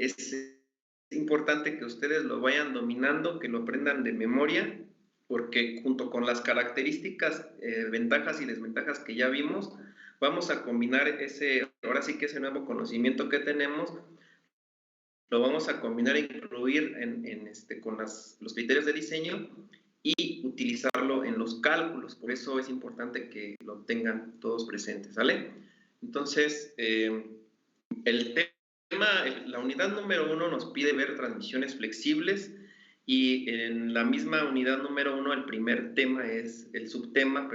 es importante que ustedes lo vayan dominando, que lo aprendan de memoria, porque junto con las características, ventajas y desventajas que ya vimos, vamos a combinar ahora sí que ese nuevo conocimiento que tenemos, lo vamos a combinar e incluir con los criterios de diseño y utilizarlo en los cálculos. Por eso es importante que lo tengan todos presentes, ¿sale? Entonces, la unidad número 1 nos pide ver transmisiones flexibles, y en la misma unidad número 1 el subtema,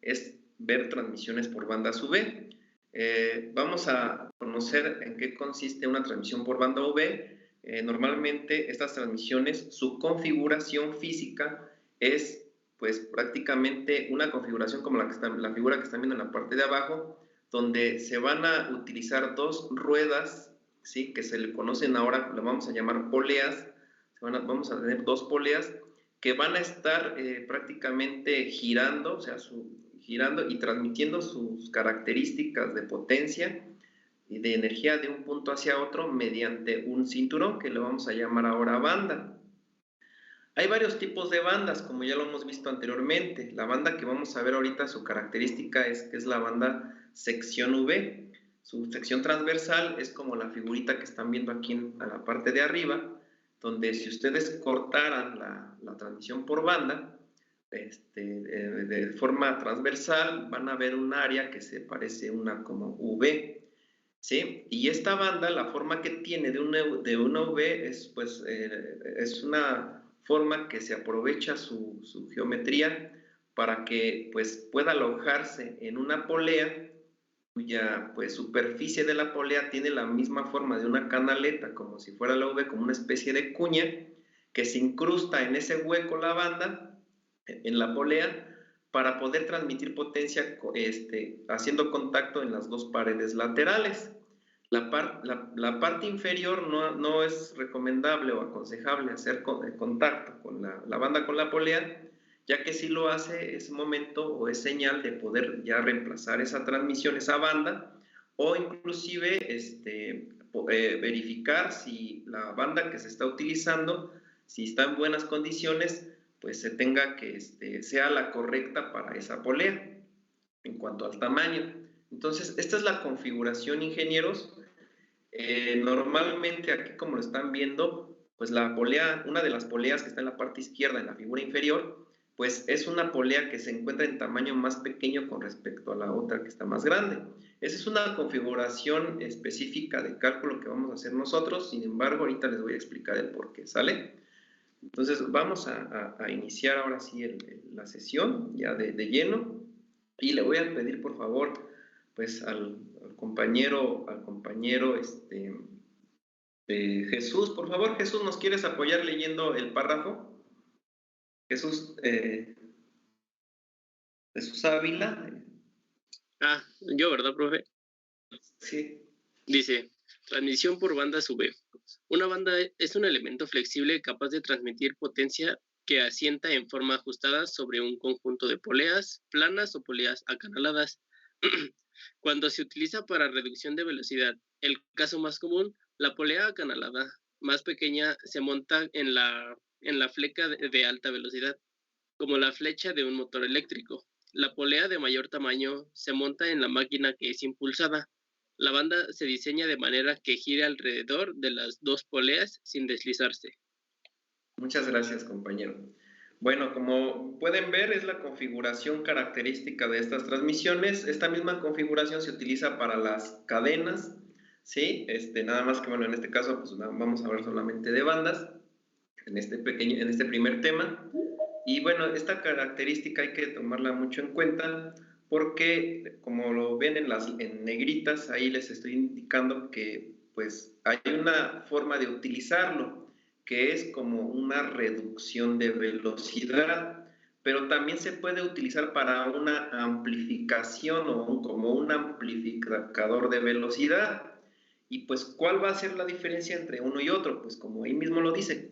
es ver transmisiones por bandas UV. Vamos a conocer en qué consiste una transmisión por banda UV. Normalmente estas transmisiones, su configuración física es pues prácticamente una configuración como la figura que están viendo en la parte de abajo, donde se van a utilizar dos ruedas, ¿sí?, que se le conocen ahora, le vamos a llamar poleas. Vamos a tener dos poleas que van a estar prácticamente girando, o sea, girando y transmitiendo sus características de potencia y de energía de un punto hacia otro mediante un cinturón que le vamos a llamar ahora banda. Hay varios tipos de bandas, como ya lo hemos visto anteriormente. La banda que vamos a ver ahorita, su característica es la banda sección V. Su sección transversal es como la figurita que están viendo aquí a la parte de arriba, donde si ustedes cortaran la transmisión por banda, de forma transversal, van a ver un área que se parece una como V, ¿sí? Y esta banda, la forma que tiene de una V es una forma que se aprovecha su geometría para que pues, pueda alojarse en una polea cuya pues, superficie de la polea tiene la misma forma de una canaleta, como si fuera la V, como una especie de cuña, que se incrusta en ese hueco la banda, en la polea, para poder transmitir potencia haciendo contacto en las dos paredes laterales. La parte inferior no es recomendable o aconsejable hacer contacto con la banda con la polea, ya que si lo hace es momento o es señal de poder ya reemplazar esa transmisión, esa banda, o inclusive verificar si la banda que se está utilizando, si está en buenas condiciones, pues se tenga que sea la correcta para esa polea en cuanto al tamaño. Entonces, esta es la configuración, ingenieros. Normalmente aquí, como lo están viendo, pues la polea, una de las poleas que está en la parte izquierda, en la figura inferior, pues es una polea que se encuentra en tamaño más pequeño con respecto a la otra que está más grande. Esa es una configuración específica de cálculo que vamos a hacer nosotros. Sin embargo, ahorita les voy a explicar el por qué, ¿sale? Entonces vamos a iniciar ahora sí la sesión ya de lleno, y le voy a pedir por favor pues al compañero Jesús. Por favor, Jesús, ¿nos quieres apoyar leyendo el párrafo? Jesús Ávila. Yo, ¿verdad, profe? Sí. Dice, transmisión por bandas UV. Una banda es un elemento flexible capaz de transmitir potencia que asienta en forma ajustada sobre un conjunto de poleas planas o poleas acanaladas. Cuando se utiliza para reducción de velocidad, el caso más común, la polea acanalada más pequeña se monta en la fleca de alta velocidad, como la flecha de un motor eléctrico. La polea de mayor tamaño se monta en la máquina que es impulsada. La banda se diseña de manera que gire alrededor de las dos poleas sin deslizarse. Muchas gracias, compañero. Bueno, como pueden ver, es la configuración característica de estas transmisiones. Esta misma configuración se utiliza para las cadenas, ¿sí? Nada más que, bueno, en este caso, pues vamos a hablar solamente de bandas, en este primer tema. Y bueno, esta característica hay que tomarla mucho en cuenta porque, como lo ven en negritas, ahí les estoy indicando que, pues, hay una forma de utilizarlo, que es como una reducción de velocidad, pero también se puede utilizar para una amplificación o como un amplificador de velocidad. Y pues, ¿cuál va a ser la diferencia entre uno y otro? Pues como ahí mismo lo dice,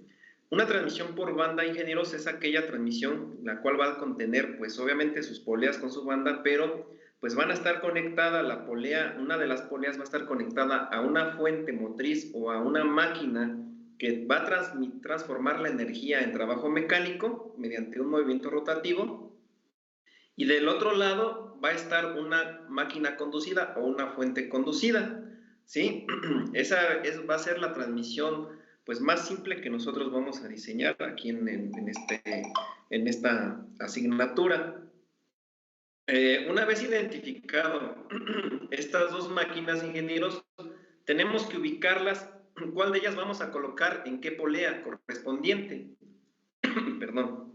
una transmisión por banda, ingenieros, es aquella transmisión la cual va a contener, pues obviamente sus poleas con su banda, pero pues van a estar conectadas, la polea, una de las poleas va a estar conectada a una fuente motriz o a una máquina que va a transformar la energía en trabajo mecánico mediante un movimiento rotativo, y del otro lado va a estar una máquina conducida o una fuente conducida, ¿sí? Va a ser la transmisión pues más simple que nosotros vamos a diseñar aquí en esta asignatura. Una vez identificado estas dos máquinas, ingenieros, tenemos que ubicarlas, cuál de ellas vamos a colocar en qué polea correspondiente. Perdón.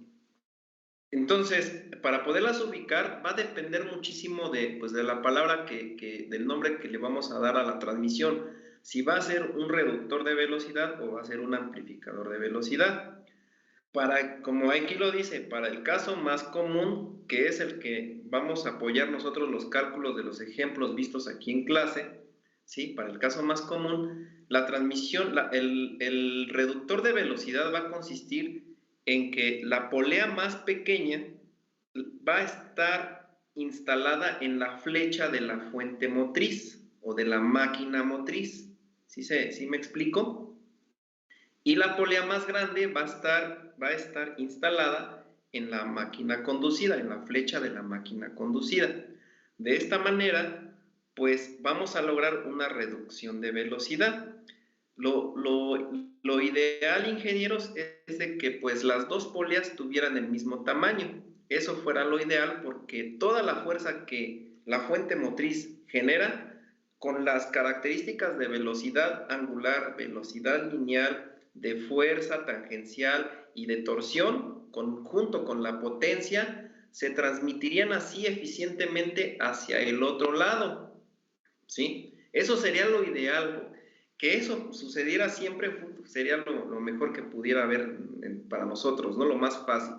Entonces, para poderlas ubicar, va a depender muchísimo de la palabra del nombre que le vamos a dar a la transmisión. Si va a ser un reductor de velocidad o va a ser un amplificador de velocidad. Como aquí lo dice, para el caso más común, que es el que vamos a apoyar nosotros los cálculos de los ejemplos vistos aquí en clase, ¿sí? Para el caso más común, la transmisión, el reductor de velocidad va a consistir en que la polea más pequeña va a estar instalada en la flecha de la fuente motriz o de la máquina motriz. ¿Sí me explico? Y la polea más grande va a estar instalada en la máquina conducida, en la flecha de la máquina conducida. De esta manera, pues vamos a lograr una reducción de velocidad. Lo ideal, ingenieros, es de que pues las dos poleas tuvieran el mismo tamaño. Eso fuera lo ideal, porque toda la fuerza que la fuente motriz genera, con las características de velocidad angular, velocidad lineal, de fuerza tangencial y de torsión, junto con la potencia, se transmitirían así eficientemente hacia el otro lado, ¿sí? Eso sería lo ideal. Que eso sucediera siempre sería lo mejor que pudiera haber para nosotros, ¿no? Lo más fácil.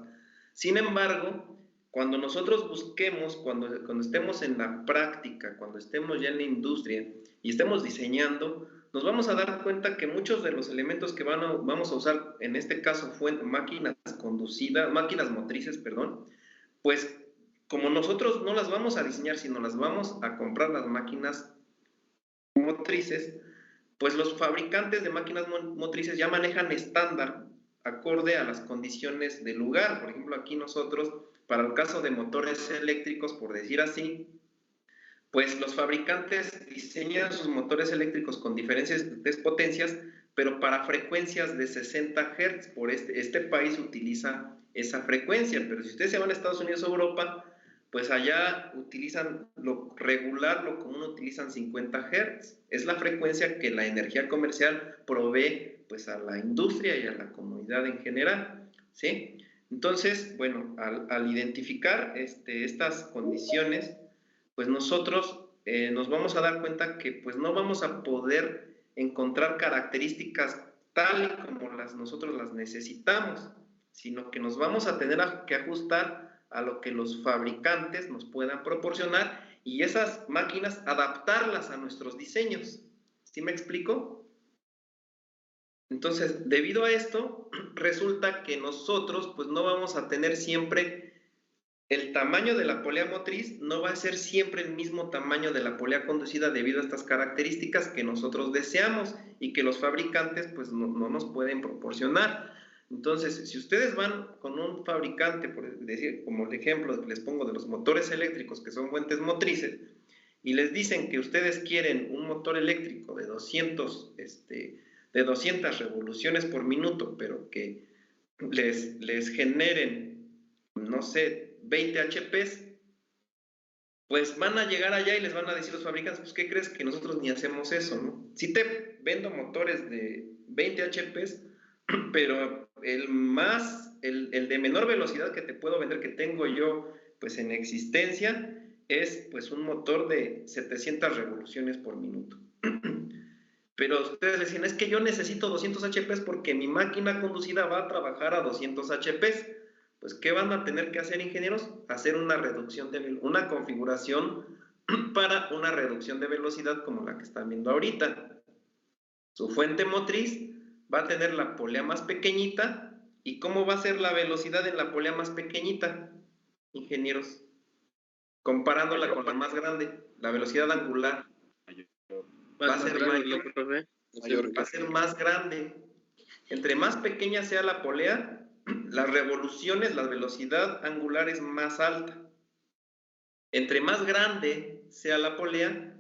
Sin embargo, cuando nosotros busquemos, cuando estemos en la práctica, cuando estemos ya en la industria y estemos diseñando, nos vamos a dar cuenta que muchos de los elementos que vamos a usar, en este caso máquinas conducidas, máquinas motrices, perdón, pues como nosotros no las vamos a diseñar, sino las vamos a comprar las máquinas motrices, pues los fabricantes de máquinas motrices ya manejan estándar acorde a las condiciones del lugar. Por ejemplo, aquí nosotros, para el caso de motores eléctricos, por decir así, pues los fabricantes diseñan sus motores eléctricos con diferentes potencias, pero para frecuencias de 60 Hz. Por este país utiliza esa frecuencia, pero si ustedes se van a Estados Unidos o Europa, pues allá utilizan lo regular, lo común, utilizan 50 Hz. Es la frecuencia que la energía comercial provee pues a la industria y a la comunidad en general, ¿sí? Entonces, bueno, al identificar estas condiciones, pues nosotros nos vamos a dar cuenta que pues no vamos a poder encontrar características tal y como nosotros las necesitamos, sino que nos vamos a tener que ajustar a lo que los fabricantes nos puedan proporcionar y esas máquinas adaptarlas a nuestros diseños. ¿Sí me explico? Entonces, debido a esto, resulta que nosotros pues no vamos a tener siempre el tamaño de la polea motriz, no va a ser siempre el mismo tamaño de la polea conducida debido a estas características que nosotros deseamos y que los fabricantes pues no nos pueden proporcionar. Entonces, si ustedes van con un fabricante, por decir, como el ejemplo que les pongo de los motores eléctricos que son fuentes motrices, y les dicen que ustedes quieren un motor eléctrico de 200 revoluciones por minuto, pero que les generen, no sé, 20 HPs, pues van a llegar allá y les van a decir los fabricantes, pues ¿qué crees? Que nosotros ni hacemos eso, ¿no? Si te vendo motores de 20 HPs, pero el de menor velocidad que te puedo vender, que tengo yo pues en existencia, es pues un motor de 700 revoluciones por minuto. Pero ustedes decían, es que yo necesito 200 HPs porque mi máquina conducida va a trabajar a 200 HPs. Pues, ¿qué van a tener que hacer, ingenieros? Hacer una una configuración para una reducción de velocidad como la que están viendo ahorita. Su fuente motriz va a tener la polea más pequeñita. ¿Y cómo va a ser la velocidad en la polea más pequeñita, ingenieros? comparándola con la más grande, la velocidad angular va a ser mayor, va a ser más grande. Entre más pequeña sea la polea, las revoluciones, la velocidad angular es más alta. Entre más grande sea la polea,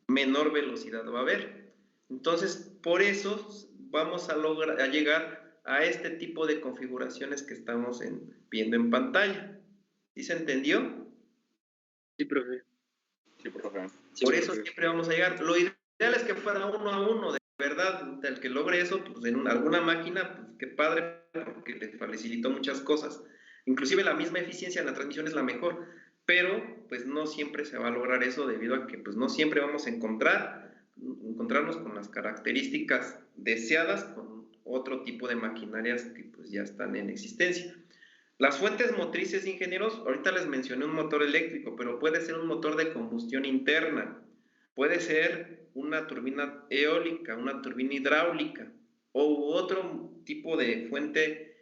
menor velocidad va a haber. Entonces, por eso vamos a llegar a este tipo de configuraciones que estamos viendo en pantalla. ¿Sí se entendió? Sí, profe. Sí, profe. Por eso siempre vamos a llegar. Lo ideal es que fuera 1 a 1, de verdad. El que logre eso, pues en alguna máquina, pues qué padre, porque le facilitó muchas cosas. Inclusive la misma eficiencia en la transmisión es la mejor, pero pues no siempre se va a lograr eso debido a que pues no siempre vamos a encontrarnos con las características deseadas con otro tipo de maquinarias que pues ya están en existencia. Las fuentes motrices, ingenieros, ahorita les mencioné un motor eléctrico, pero puede ser un motor de combustión interna, puede ser una turbina eólica, una turbina hidráulica o otro tipo de fuente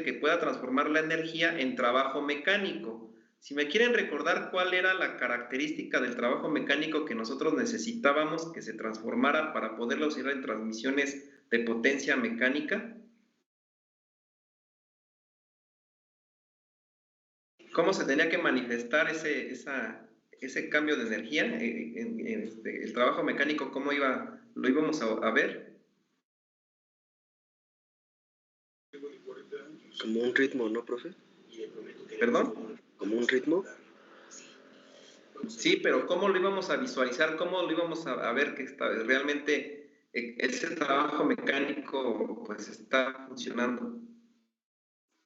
que pueda transformar la energía en trabajo mecánico. Si me quieren recordar cuál era la característica del trabajo mecánico que nosotros necesitábamos que se transformara para poderlo usar en transmisiones de potencia mecánica, ¿cómo se tenía que manifestar ese cambio de energía? El trabajo mecánico, ¿cómo lo íbamos a ver? Como un ritmo, ¿no, profe? ¿Perdón? ¿Como un ritmo? Sí, pero ¿cómo lo íbamos a visualizar? ¿Cómo lo íbamos a ver que realmente ese trabajo mecánico pues está funcionando?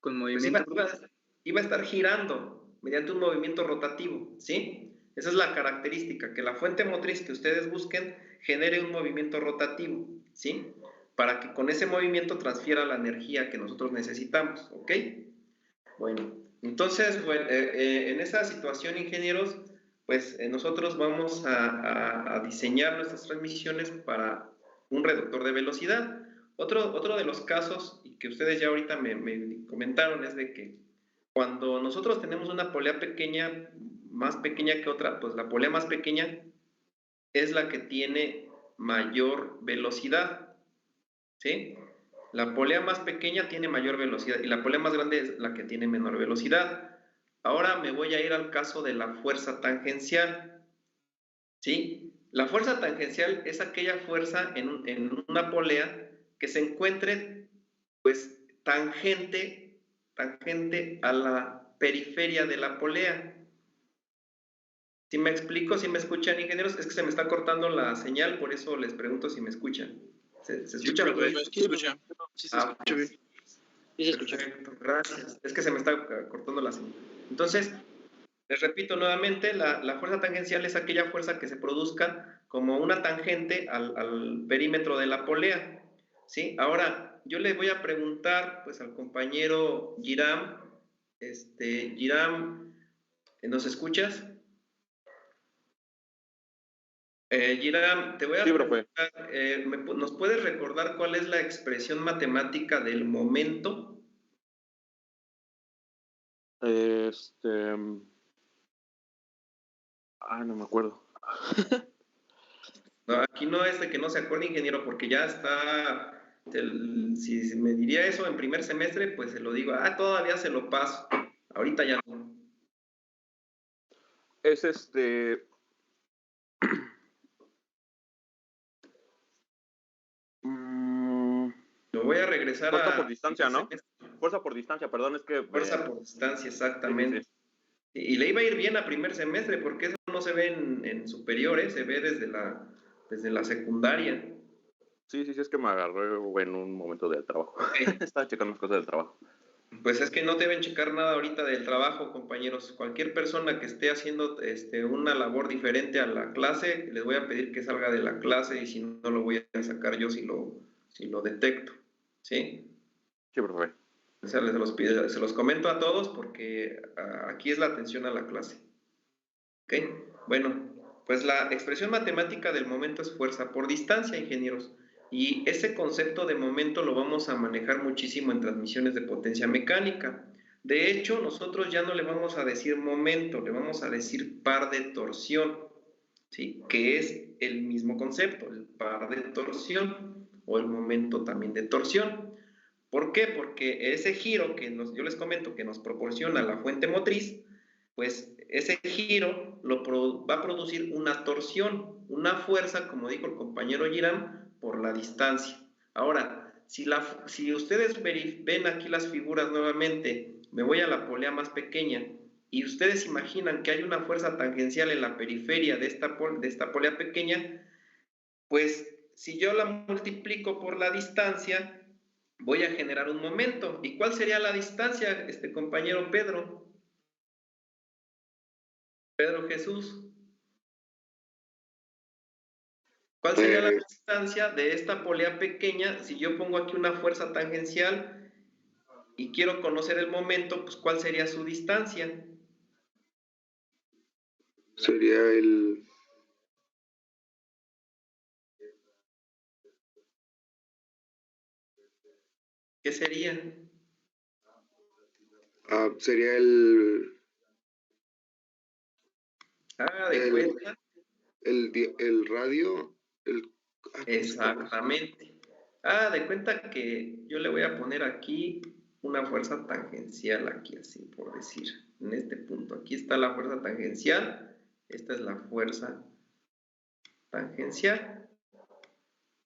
Con movimiento. Pues iba a estar girando mediante un movimiento rotativo, ¿sí? Esa es la característica, que la fuente motriz que ustedes busquen genere un movimiento rotativo, ¿sí? Para que con ese movimiento transfiera la energía que nosotros necesitamos, ¿ok? Bueno, entonces, bueno, en esa situación, ingenieros, pues nosotros vamos a diseñar nuestras transmisiones para un reductor de velocidad. Otro de los casos, y que ustedes ya ahorita me comentaron, es de que cuando nosotros tenemos una polea pequeña, más pequeña que otra, pues la polea más pequeña es la que tiene mayor velocidad, ¿sí? La polea más pequeña tiene mayor velocidad y la polea más grande es la que tiene menor velocidad. Ahora me voy a ir al caso de la fuerza tangencial, ¿sí? La fuerza tangencial es aquella fuerza en una polea que se encuentre, pues, tangente a la periferia de la polea. ¿Sí me explico? ¿Sí me escuchan, ingenieros? Es que se me está cortando la señal, por eso les pregunto si me escuchan. ¿Se escucha? Sí, se escucha. Sí, se escucha bien. Sí, se escucha. Perfecto, gracias. Es que se me está cortando la señal. Entonces, les repito nuevamente, la fuerza tangencial es aquella fuerza que se produzca como una tangente al perímetro de la polea, ¿sí? Ahora, yo le voy a preguntar, pues, al compañero Giram, Giram, ¿nos escuchas? Giram, te voy a preguntar, ¿nos puedes recordar cuál es la expresión matemática del momento? No me acuerdo. No, aquí no es de que no se acuerde, ingeniero, porque ya está, si me diría eso en primer semestre, pues se lo digo, todavía se lo paso, ahorita ya no. Es Lo voy a regresar fuerza por distancia, ¿no? Fuerza por distancia, perdón, es que... Fuerza por distancia, exactamente. Sí. Y le iba a ir bien a primer semestre, porque eso no se ve en superiores, se ve desde la secundaria. Sí, es que me agarré en un momento del trabajo. Estaba checando las cosas del trabajo. Pues es que no deben checar nada ahorita del trabajo, compañeros. Cualquier persona que esté haciendo una labor diferente a la clase, les voy a pedir que salga de la clase y si no lo voy a sacar yo si lo detecto. ¿Sí? Sí, profe. O sea, se los comento a todos porque aquí es la atención a la clase. ¿Ok? Bueno, pues la expresión matemática del momento es fuerza por distancia, ingenieros. Y ese concepto de momento lo vamos a manejar muchísimo en transmisiones de potencia mecánica. De hecho, nosotros ya no le vamos a decir momento, le vamos a decir par de torsión, ¿sí? Que es el mismo concepto, el par de torsión o el momento también de torsión. ¿Por qué? Porque ese giro que yo les comento que nos proporciona la fuente motriz, pues ese giro va a producir una torsión, una fuerza, como dijo el compañero Giram, por la distancia. Ahora, si ustedes ven aquí las figuras nuevamente, me voy a la polea más pequeña, y ustedes imaginan que hay una fuerza tangencial en la periferia de esta polea pequeña, pues si yo la multiplico por la distancia, voy a generar un momento. ¿Y cuál sería la distancia, compañero Pedro? Pedro Jesús. ¿Cuál sería la distancia de esta polea pequeña si yo pongo aquí una fuerza tangencial y quiero conocer el momento? Pues ¿cuál sería su distancia? Sería el... ¿Qué sería? Sería el... Haga de cuenta. El radio. Exactamente. De cuenta que yo le voy a poner aquí una fuerza tangencial, aquí así por decir, en este punto. Aquí está la fuerza tangencial, esta es la fuerza tangencial.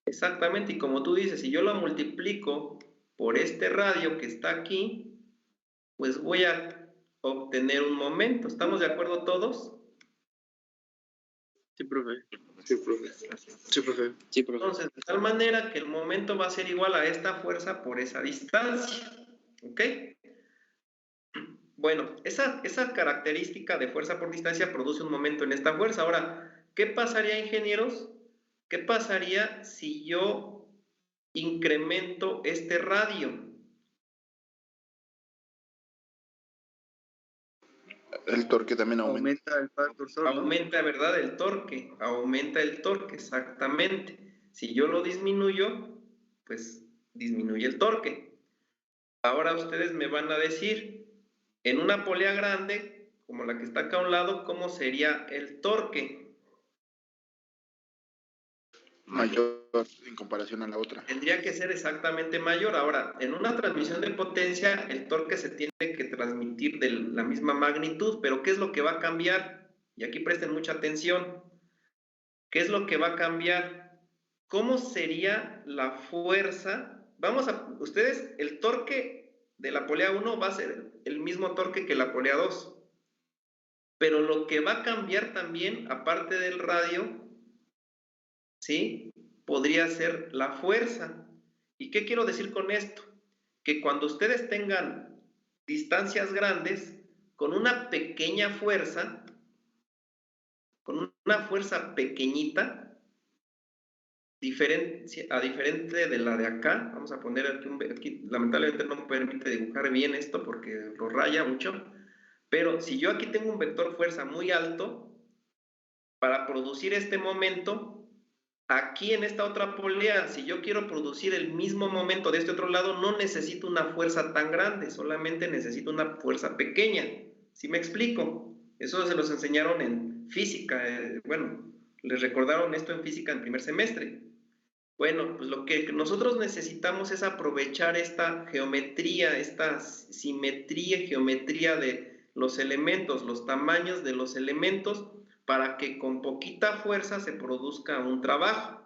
Exactamente, y como tú dices, si yo lo multiplico por este radio que está aquí, pues voy a obtener un momento. ¿Estamos de acuerdo todos? Sí, profe. Sí, profe. Sí, profe. Sí, profe. Entonces, de tal manera que el momento va a ser igual a esta fuerza por esa distancia. ¿Ok? Bueno, esa característica de fuerza por distancia produce un momento en esta fuerza. Ahora, ¿qué pasaría, ingenieros? ¿Qué pasaría si yo incremento este radio? El torque también aumenta. El factor torque, ¿no? Aumenta, ¿verdad? Aumenta el torque, exactamente. Si yo lo disminuyo, pues disminuye el torque. Ahora ustedes me van a decir, en una polea grande, como la que está acá a un lado, ¿cómo sería el torque? Mayor en comparación a la otra. Tendría que ser exactamente mayor. Ahora, en una transmisión de potencia, el torque se tiene que transmitir de la misma magnitud, pero ¿qué es lo que va a cambiar? Y aquí presten mucha atención. ¿Qué es lo que va a cambiar? ¿Cómo sería la fuerza? Ustedes, el torque de la polea 1 va a ser el mismo torque que la polea 2. Pero lo que va a cambiar también, aparte del radio, ¿sí? Podría ser la fuerza. ¿Y qué quiero decir con esto? Que cuando ustedes tengan distancias grandes, con una pequeña fuerza, con una fuerza pequeñita, a diferente de la de acá, vamos a poner aquí lamentablemente no me permite dibujar bien esto porque lo raya mucho, pero si yo aquí tengo un vector fuerza muy alto, para producir este momento, aquí en esta otra polea, si yo quiero producir el mismo momento de este otro lado, no necesito una fuerza tan grande, solamente necesito una fuerza pequeña. ¿Sí me explico? Eso se los enseñaron en física, bueno, les recordaron esto en física en primer semestre. Bueno, pues lo que nosotros necesitamos es aprovechar esta geometría, esta simetría, geometría de los elementos, los tamaños de los elementos, para que con poquita fuerza se produzca un trabajo.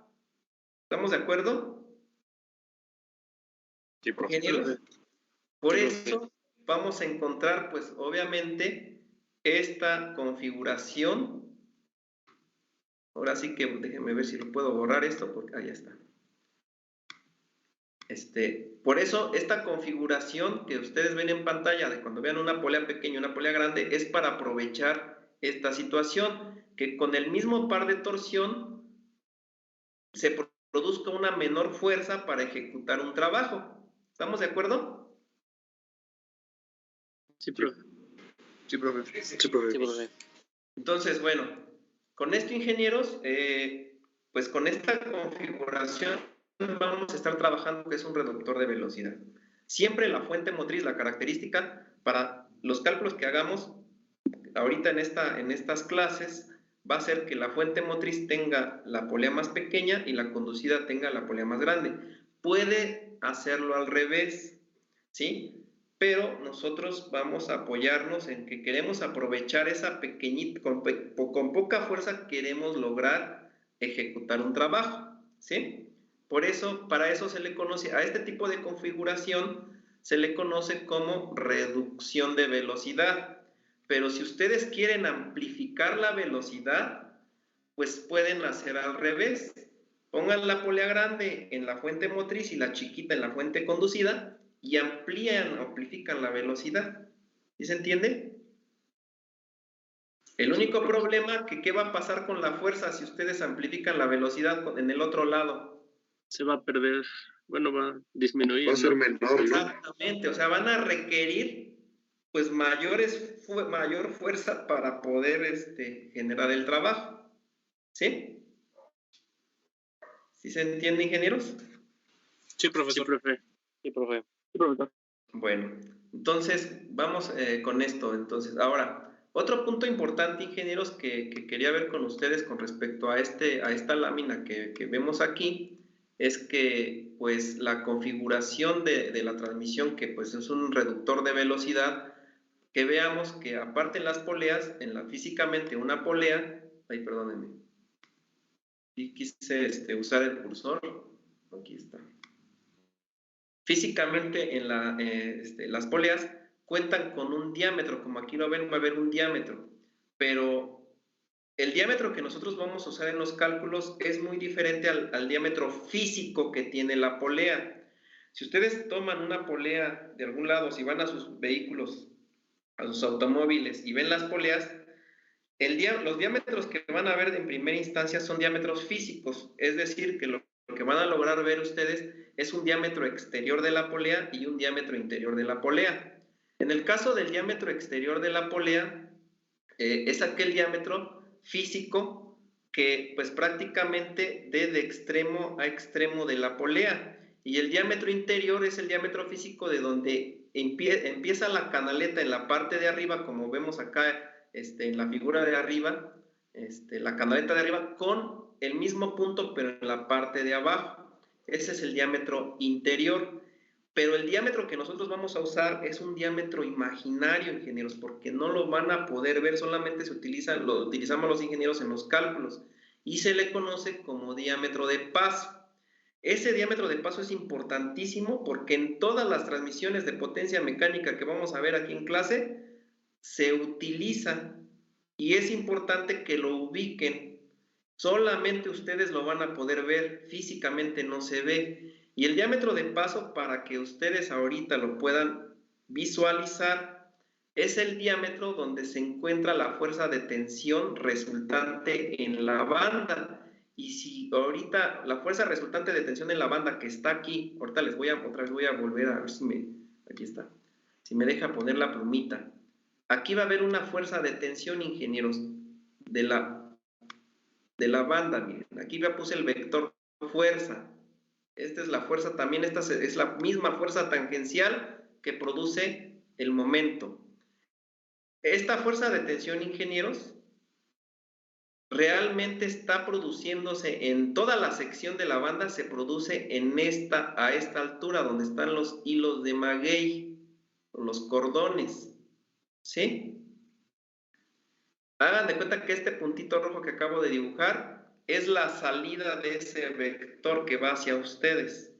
¿Estamos de acuerdo? Sí, profe. ¿Ingenieros? Por eso vamos a encontrar, pues obviamente, esta configuración. Ahora sí que déjenme ver si lo puedo borrar esto, porque ahí está. Por eso, esta configuración que ustedes ven en pantalla, de cuando vean una polea pequeña y una polea grande, es para aprovechar esta situación, que con el mismo par de torsión se produzca una menor fuerza para ejecutar un trabajo. ¿Estamos de acuerdo? Sí, profe. Sí, profe. Sí, profe. Sí, profe. Entonces, bueno, con esto, ingenieros, pues con esta configuración vamos a estar trabajando que es un reductor de velocidad. Siempre la fuente motriz, la característica, para los cálculos que hagamos ahorita en estas clases, va a ser que la fuente motriz tenga la polea más pequeña y la conducida tenga la polea más grande. Puede hacerlo al revés, ¿sí? Pero nosotros vamos a apoyarnos en que queremos aprovechar esa pequeñita, con poca fuerza queremos lograr ejecutar un trabajo, ¿sí? Por eso, para eso se le conoce, a este tipo de configuración se le conoce como reducción de velocidad. Pero si ustedes quieren amplificar la velocidad, pues pueden hacer al revés. Pongan la polea grande en la fuente motriz y la chiquita en la fuente conducida y amplifican la velocidad. ¿Sí se entiende? El único problema que qué va a pasar con la fuerza si ustedes amplifican la velocidad en el otro lado. Se va a perder, bueno, va a disminuir. Va a ser menor, ¿no? Exactamente, o sea, van a requerir pues mayor fuerza para poder generar el trabajo. ¿Sí? ¿Sí se entiende, ingenieros? Sí, profesor. Sí, profe. Sí, profesor. Bueno, entonces vamos con esto. Entonces, ahora, otro punto importante, ingenieros, que quería ver con ustedes con respecto a esta lámina que vemos aquí, es que pues la configuración de la transmisión, que pues es un reductor de velocidad, que veamos que aparte en las poleas, físicamente una polea, ay, perdónenme, y quise usar el cursor, aquí está. Físicamente en las poleas cuentan con un diámetro, como aquí lo ven, va a haber un diámetro, pero el diámetro que nosotros vamos a usar en los cálculos es muy diferente al diámetro físico que tiene la polea. Si ustedes toman una polea de algún lado, si van a sus vehículos, a sus automóviles y ven las poleas, los diámetros que van a ver en primera instancia son diámetros físicos, es decir, que lo que van a lograr ver ustedes es un diámetro exterior de la polea y un diámetro interior de la polea. En el caso del diámetro exterior de la polea, es aquel diámetro físico que pues prácticamente de extremo a extremo de la polea, y el diámetro interior es el diámetro físico de donde empieza la canaleta en la parte de arriba, como vemos acá en la figura de arriba, la canaleta de arriba con el mismo punto pero en la parte de abajo. Ese es el diámetro interior, pero el diámetro que nosotros vamos a usar es un diámetro imaginario, ingenieros, porque no lo van a poder ver, solamente lo utilizamos los ingenieros en los cálculos, y se le conoce como diámetro de paso. Ese diámetro de paso es importantísimo porque en todas las transmisiones de potencia mecánica que vamos a ver aquí en clase, se utiliza, y es importante que lo ubiquen. Solamente ustedes lo van a poder ver, físicamente no se ve. Y el diámetro de paso, para que ustedes ahorita lo puedan visualizar, es el diámetro donde se encuentra la fuerza de tensión resultante en la banda. Y si ahorita la fuerza resultante de tensión en la banda que está aquí, ahorita otra vez voy a volver a ver aquí está, si me deja poner la plumita. Aquí va a haber una fuerza de tensión, ingenieros, de la banda. Miren, aquí ya puse el vector fuerza. Esta es la fuerza también, esta es la misma fuerza tangencial que produce el momento. Esta fuerza de tensión, ingenieros, realmente está produciéndose en toda la sección de la banda, se produce a esta altura donde están los hilos de maguey, los cordones, ¿sí? Hagan de cuenta que este puntito rojo que acabo de dibujar es la salida de ese vector que va hacia ustedes.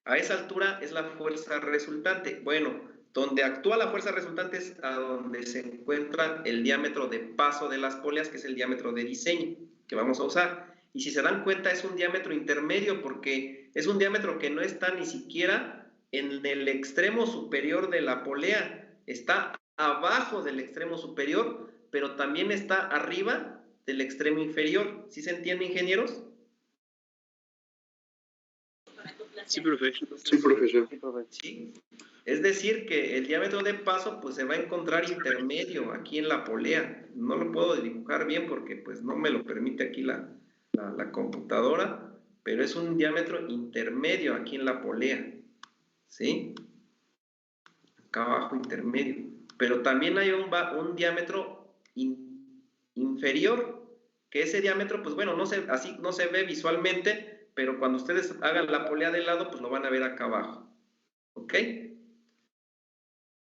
A esa altura es la fuerza resultante. Bueno, donde actúa la fuerza resultante es a donde se encuentra el diámetro de paso de las poleas, que es el diámetro de diseño que vamos a usar. Y si se dan cuenta, es un diámetro intermedio porque es un diámetro que no está ni siquiera en el extremo superior de la polea. Está abajo del extremo superior, pero también está arriba del extremo inferior. ¿Sí se entiende, ingenieros? Sí, profe. Sí, profesor. Sí. Es decir, que el diámetro de paso pues se va a encontrar intermedio aquí en la polea. No lo puedo dibujar bien porque pues no me lo permite aquí la computadora, pero es un diámetro intermedio aquí en la polea, ¿sí? Acá abajo intermedio. pero también hay un diámetro inferior, que ese diámetro, pues bueno, así no se ve visualmente, pero cuando ustedes hagan la polea de lado, pues lo van a ver acá abajo. ¿Ok?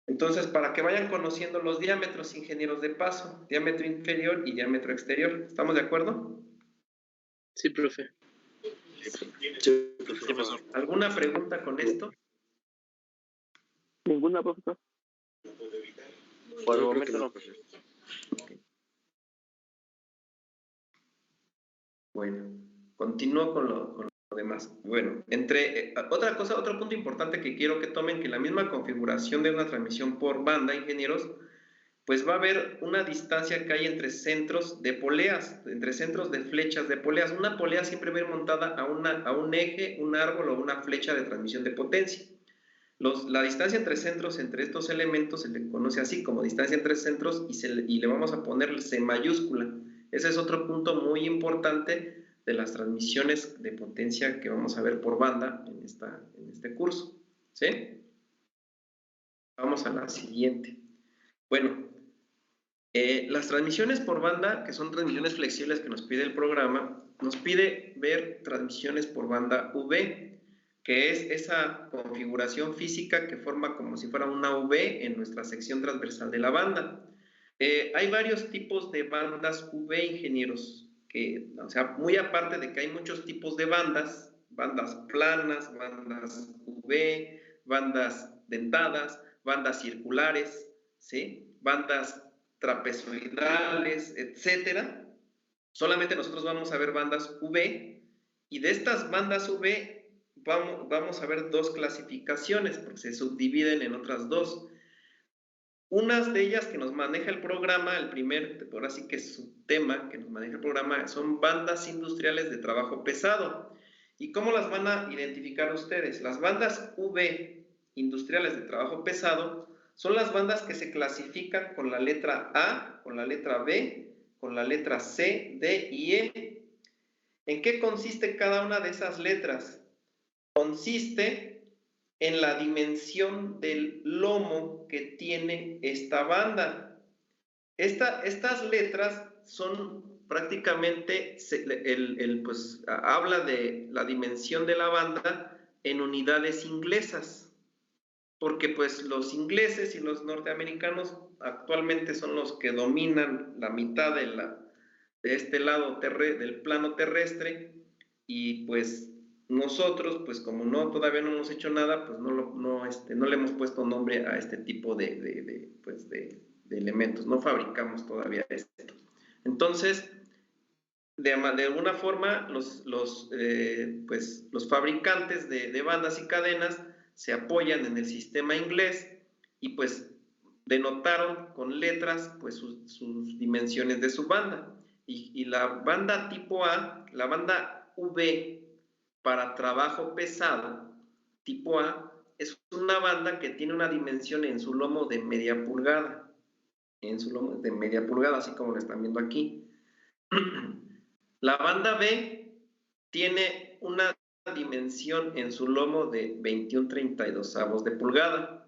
Entonces, para que vayan conociendo los diámetros, ingenieros de paso, diámetro inferior y diámetro exterior. ¿Estamos de acuerdo? Sí, profe. Sí, profesor. ¿Alguna pregunta con esto? Ninguna, profesor. Por el Yo creo momento que no, no. profe. Bueno, continúo con lo demás. Bueno, otro punto importante que quiero que tomen, que la misma configuración de una transmisión por banda, ingenieros, pues va a haber una distancia que hay entre centros de poleas, entre centros de flechas de poleas. Una polea siempre va a ir montada a un eje, un árbol o una flecha de transmisión de potencia. La distancia entre centros, entre estos elementos, se le conoce así como distancia entre centros y le vamos a poner C mayúscula. Ese es otro punto muy importante de las transmisiones de potencia que vamos a ver por banda en este curso. ¿Sí? Vamos a la siguiente. Bueno, las transmisiones por banda, que son transmisiones flexibles que nos pide el programa, nos pide ver transmisiones por banda V, que es esa configuración física que forma como si fuera una V en nuestra sección transversal de la banda. Hay varios tipos de bandas V, ingenieros, o sea, muy aparte de que hay muchos tipos de bandas planas, bandas V, bandas dentadas, bandas circulares, ¿sí? Bandas trapezoidales, etcétera. Solamente nosotros vamos a ver bandas V, y de estas bandas V vamos a ver dos clasificaciones, porque se subdividen en otras dos. Unas de ellas que nos maneja el programa, por así que es su tema que nos maneja el programa, son bandas industriales de trabajo pesado. ¿Y cómo las van a identificar ustedes? Las bandas V industriales de trabajo pesado son las bandas que se clasifican con la letra A, con la letra B, con la letra C, D y E. ¿En qué consiste cada una de esas letras? Consiste en la dimensión del lomo que tiene esta banda. Estas letras son prácticamente, pues habla de la dimensión de la banda en unidades inglesas, porque pues los ingleses y los norteamericanos actualmente son los que dominan la mitad de este lado del plano terrestre, y pues nosotros, pues como todavía no hemos hecho nada, pues no le hemos puesto nombre a este tipo de elementos, no fabricamos todavía esto. Entonces, de alguna forma, los fabricantes de bandas y cadenas se apoyan en el sistema inglés y pues denotaron con letras pues sus dimensiones de su banda. Y la banda tipo A, la banda V para trabajo pesado, tipo A, es una banda que tiene una dimensión en su lomo de media pulgada. Así como lo están viendo aquí. La banda B tiene una dimensión en su lomo de 21/32 de pulgada.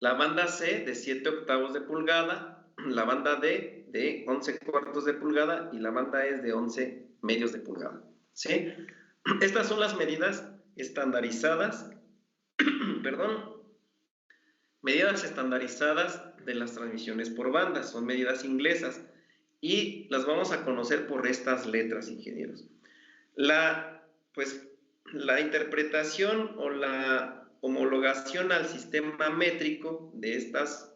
La banda C de 7/8 de pulgada, la banda D de 11/4 de pulgada y la banda E es de 11/2 de pulgada. ¿Sí? Estas son las medidas estandarizadas, medidas estandarizadas de las transmisiones por bandas, son medidas inglesas y las vamos a conocer por estas letras, ingenieros. La interpretación o la homologación al sistema métrico de estas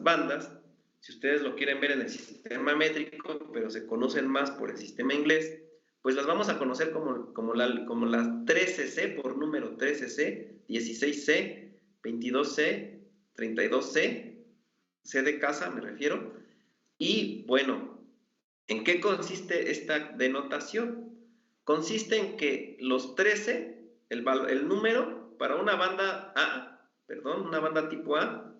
bandas, si ustedes lo quieren ver en el sistema métrico, pero se conocen más por el sistema inglés, pues las vamos a conocer como las 13C por número 13C, 16C, 22C, 32C, C de casa me refiero. Y bueno, ¿en qué consiste esta denotación? Consiste en que los 13, el número para una banda una banda tipo A,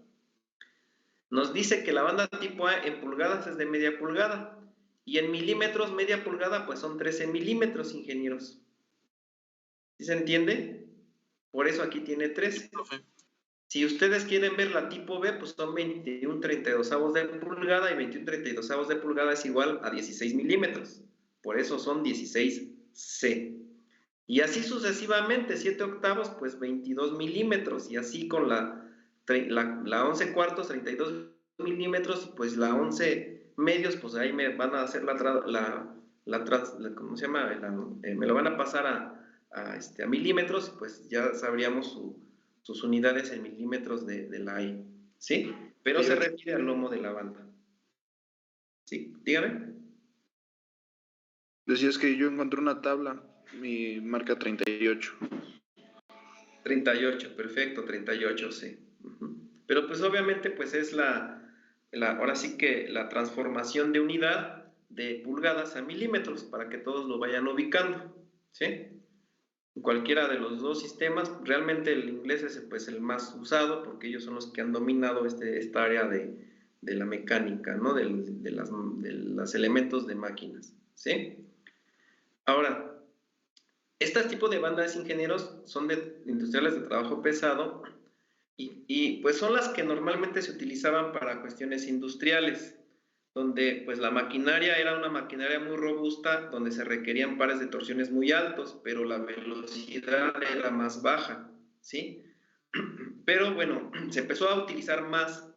nos dice que la banda tipo A en pulgadas es de media pulgada y en milímetros media pulgada pues son 13 milímetros, ingenieros. ¿Sí se entiende? Por eso aquí tiene 13. Si ustedes quieren ver la tipo B, pues son 21/32 de pulgada, y 21/32 de pulgada es igual a 16 milímetros. Por eso son 16C. Y así sucesivamente, 7 octavos, pues 22 milímetros. Y así con la 11 cuartos, 32 milímetros, pues la 11 medios, pues ahí me van a hacer ¿cómo se llama? Me lo van a pasar a milímetros, pues ya sabríamos sus unidades en milímetros de la I, ¿sí? Pero se refiere al lomo de la banda. ¿Sí? Dígame. Decías que yo encontré una tabla, mi marca 38. 38, perfecto, 38, sí. Pero pues obviamente pues es ahora sí que la transformación de unidad de pulgadas a milímetros para que todos lo vayan ubicando, ¿sí? En cualquiera de los dos sistemas, realmente el inglés es pues el más usado porque ellos son los que han dominado esta área de la mecánica, ¿no? De los elementos de máquinas, ¿sí? Ahora, estos tipos de bandas, ingenieros, son industriales de trabajo pesado y pues son las que normalmente se utilizaban para cuestiones industriales, donde pues la maquinaria era una maquinaria muy robusta, donde se requerían pares de torsiones muy altos, pero la velocidad era más baja, ¿sí? Pero bueno, se empezó a utilizar más,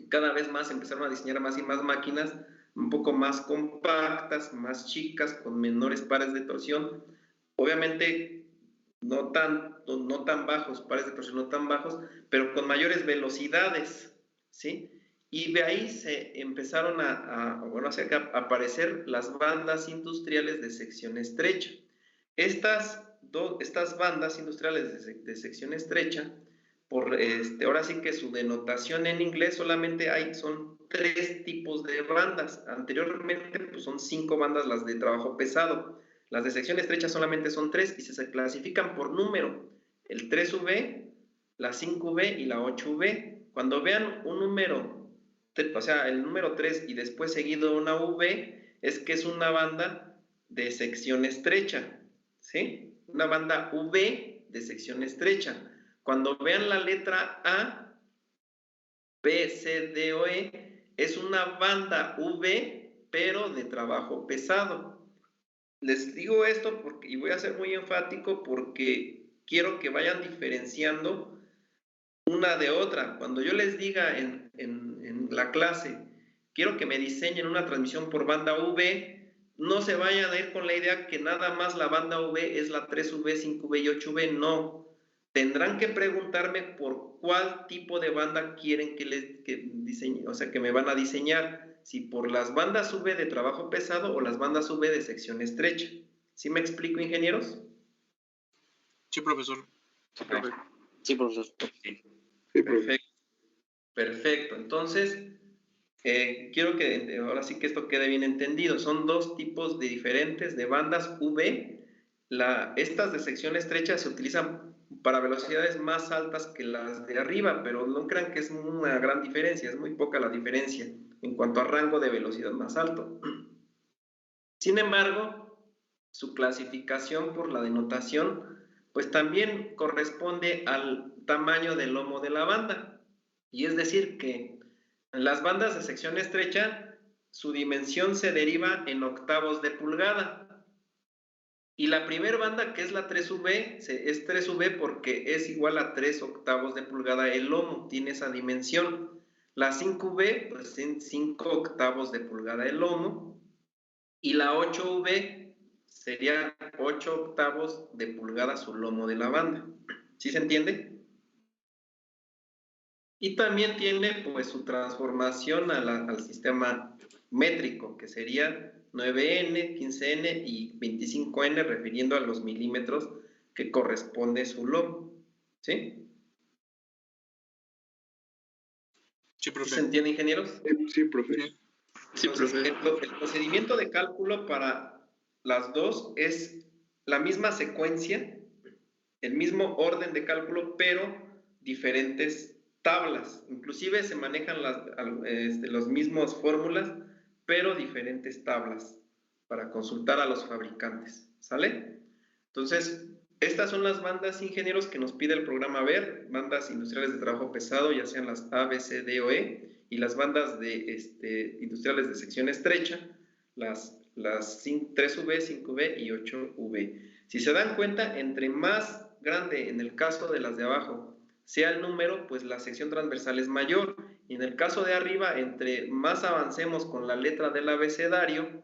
cada vez más, empezaron a diseñar más y más máquinas, un poco más compactas, más chicas, con menores pares de torsión, obviamente no tan bajos, pares de torsión no tan bajos, pero con mayores velocidades, ¿sí? Y de ahí se empezaron a aparecer las bandas industriales de sección estrecha. Estas bandas industriales de sección estrecha, ahora sí que su denotación en inglés solamente son 3 tipos de bandas. Anteriormente pues son 5 bandas las de trabajo pesado. Las de sección estrecha solamente son 3 y se clasifican por número. El 3V, la 5V y la 8V. Cuando vean un número, o sea, el número 3 y después seguido una V, es que es una banda de sección estrecha, ¿sí? Una banda V de sección estrecha. Cuando vean la letra A, B, C, D o E, es una banda V, pero de trabajo pesado. Les digo esto y voy a ser muy enfático porque quiero que vayan diferenciando una de otra. Cuando yo les diga en la clase, quiero que me diseñen una transmisión por banda V, no se vayan a ir con la idea que nada más la banda V es la 3V, 5V y 8V, no. Tendrán que preguntarme por cuál tipo de banda quieren que diseñe, o sea, que me van a diseñar, si por las bandas V de trabajo pesado o las bandas V de sección estrecha. ¿Sí me explico, ingenieros? Sí, profesor. Sí, profesor. Sí, perfecto. Perfecto. Entonces, quiero que ahora sí que esto quede bien entendido. Son 2 tipos diferentes de bandas V. Estas de sección estrecha se utilizan para velocidades más altas que las de arriba, pero no crean que es una gran diferencia, es muy poca la diferencia en cuanto a rango de velocidad más alto. Sin embargo, su clasificación por la denotación, pues también corresponde al tamaño del lomo de la banda. Y es decir que las bandas de sección estrecha, su dimensión se deriva en octavos de pulgada. Y la primera banda, que es la 3V, es 3V porque es igual a 3 octavos de pulgada el lomo, tiene esa dimensión. La 5V, pues en 5 octavos de pulgada el lomo. Y la 8V sería 8 octavos de pulgada su lomo de la banda. ¿Sí se entiende? Y también tiene pues su transformación al sistema métrico, que sería 9N, 15N y 25N, refiriendo a los milímetros que corresponde su lomo. ¿Sí? Sí, profe. ¿Se entiende, ingenieros? Sí, profe. Sí, profe. El procedimiento de cálculo para las dos es la misma secuencia, el mismo orden de cálculo, pero diferentes tablas. Inclusive se manejan las mismas fórmulas, pero diferentes tablas para consultar a los fabricantes. ¿Sale? Entonces, Estas son las bandas, ingenieros, que nos pide el programa ver, bandas industriales de trabajo pesado, ya sean las A, B, C, D o E, y las bandas de industriales de sección estrecha, las 3V, 5V y 8V. Si se dan cuenta, entre más grande en el caso de las de abajo sea el número, pues la sección transversal es mayor, y en el caso de arriba, entre más avancemos con la letra del abecedario,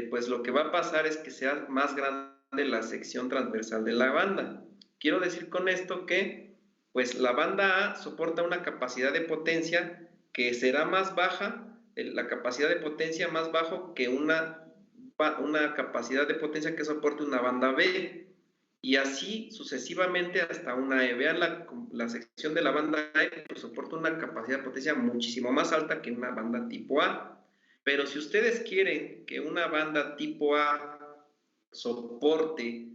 pues lo que va a pasar es que sea más grande la sección transversal de la banda. Quiero decir con esto que pues la banda A soporta una capacidad de potencia que será más baja, la capacidad de potencia más bajo que una capacidad de potencia que soporte una banda B, y así sucesivamente hasta una E. Vean la sección de la banda E, pues soporta una capacidad de potencia muchísimo más alta que una banda tipo A. Pero si ustedes quieren que una banda tipo A soporte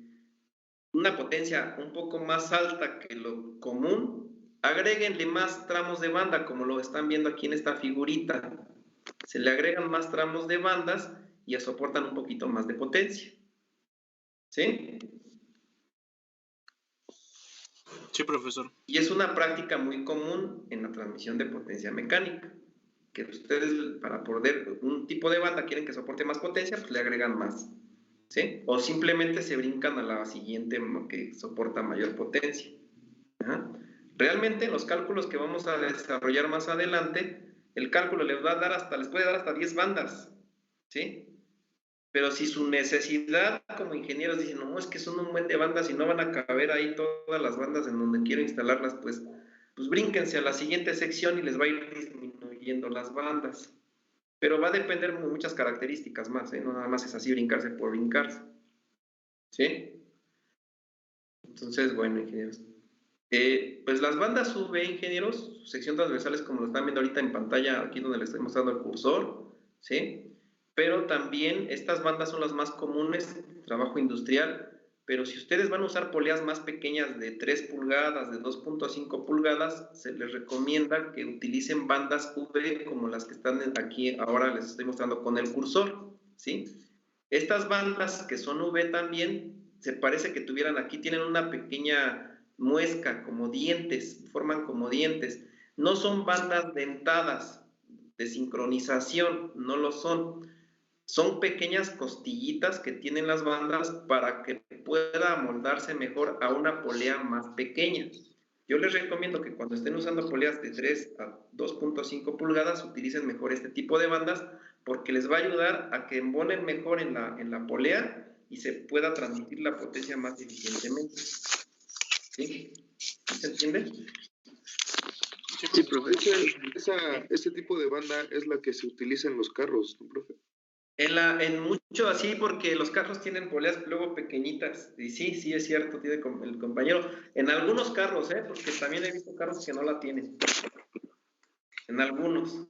una potencia un poco más alta que lo común, agréguenle más tramos de banda, como lo están viendo aquí en esta figurita. Se le agregan más tramos de bandas y soportan un poquito más de potencia. ¿Sí? Sí, profesor. Y es una práctica muy común en la transmisión de potencia mecánica, que ustedes, para poder un tipo de banda quieren que soporte más potencia, pues le agregan más, ¿sí? O simplemente se brincan a la siguiente que soporta mayor potencia. ¿Ajá? Realmente en los cálculos que vamos a desarrollar más adelante, el cálculo les puede dar hasta 10 bandas, ¿sí? Pero si su necesidad como ingenieros dicen, no, es que son un buen de bandas y no van a caber ahí todas las bandas en donde quiero instalarlas, pues brínquense a la siguiente sección y les va a ir disminuyendo las bandas. Pero va a depender de muchas características más, ¿eh? No nada más es así brincarse por brincarse. ¿Sí? Entonces, bueno, ingenieros. Pues las bandas UV, ingenieros, su sección transversal es como lo están viendo ahorita en pantalla, aquí donde les estoy mostrando el cursor, ¿sí? Pero también estas bandas son las más comunes, trabajo industrial, pero si ustedes van a usar poleas más pequeñas de 3 pulgadas, de 2.5 pulgadas, se les recomienda que utilicen bandas UV como las que están aquí, ahora les estoy mostrando con el cursor, ¿sí? Estas bandas que son UV también, se parece que tuvieran, aquí tienen una pequeña muesca, como dientes, forman como dientes. No son bandas dentadas de sincronización, no lo son. Son pequeñas costillitas que tienen las bandas para que pueda amoldarse mejor a una polea más pequeña. Yo les recomiendo que cuando estén usando poleas de 3 a 2.5 pulgadas utilicen mejor este tipo de bandas, porque les va a ayudar a que embonen mejor en la polea y se pueda transmitir la potencia más eficientemente. ¿Sí? ¿Se entiende? Sí, profe. Ese tipo de banda es la que se utiliza en los carros, ¿no, profe? En mucho así, porque los carros tienen poleas luego pequeñitas. Y sí, es cierto, tiene el compañero. En algunos carros, porque también he visto carros que no la tienen. En algunos.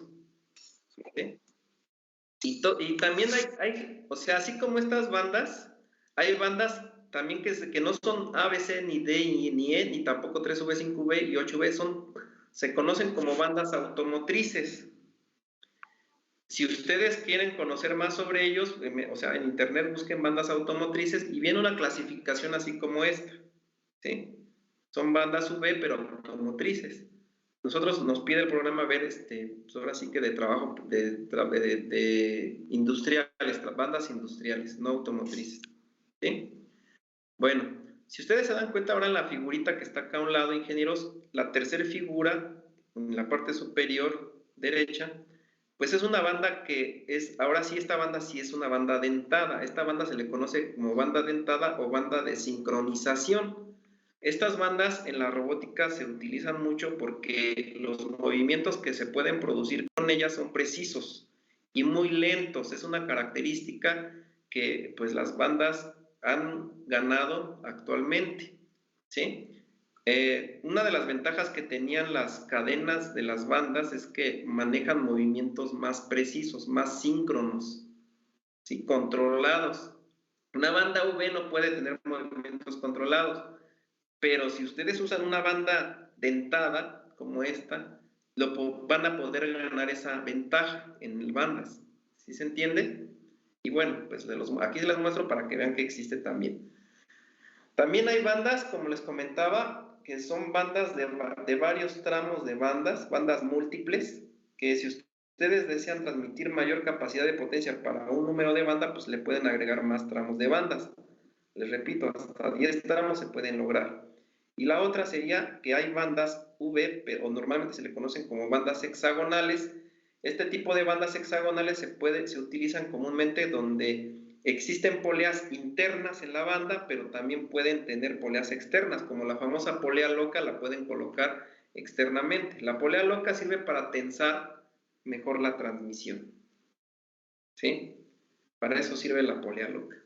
¿Sí? Y también hay, o sea, así como estas bandas, hay bandas también que no son A, B, C, ni D, ni E, ni tampoco 3V, 5V y 8V, se conocen como bandas automotrices. Si ustedes quieren conocer más sobre ellos, o sea, en internet busquen bandas automotrices y viene una clasificación así como esta, ¿sí? Son bandas UV, pero automotrices. Nosotros nos pide el programa ver, pues ahora sí que de trabajo, de industriales, bandas industriales, no automotrices, ¿sí? Bueno, si ustedes se dan cuenta ahora en la figurita que está acá a un lado, ingenieros, la tercera figura, en la parte superior derecha, pues es una banda que es, ahora sí esta banda sí es una banda dentada. Esta banda se le conoce como banda dentada o banda de sincronización. Estas bandas en la robótica se utilizan mucho porque los movimientos que se pueden producir con ellas son precisos y muy lentos. Es una característica que pues las bandas han ganado actualmente, ¿sí? Una de las ventajas que tenían las cadenas de las bandas es que manejan movimientos más precisos, más síncronos, ¿sí? Controlados. Una banda V no puede tener movimientos controlados, pero si ustedes usan una banda dentada como esta, van a poder ganar esa ventaja en bandas. ¿Sí se entiende? Y bueno, pues aquí se las muestro para que vean que existe también. También hay bandas, como les comentaba, que son bandas de varios tramos de bandas múltiples, que si ustedes desean transmitir mayor capacidad de potencia para un número de banda, pues le pueden agregar más tramos de bandas. Les repito, hasta 10 tramos se pueden lograr. Y la otra sería que hay bandas V, pero normalmente se le conocen como bandas hexagonales. Este tipo de bandas hexagonales se utilizan comúnmente donde existen poleas internas en la banda, pero también pueden tener poleas externas, como la famosa polea loca la pueden colocar externamente. La polea loca sirve para tensar mejor la transmisión, ¿sí? Para eso sirve la polea loca.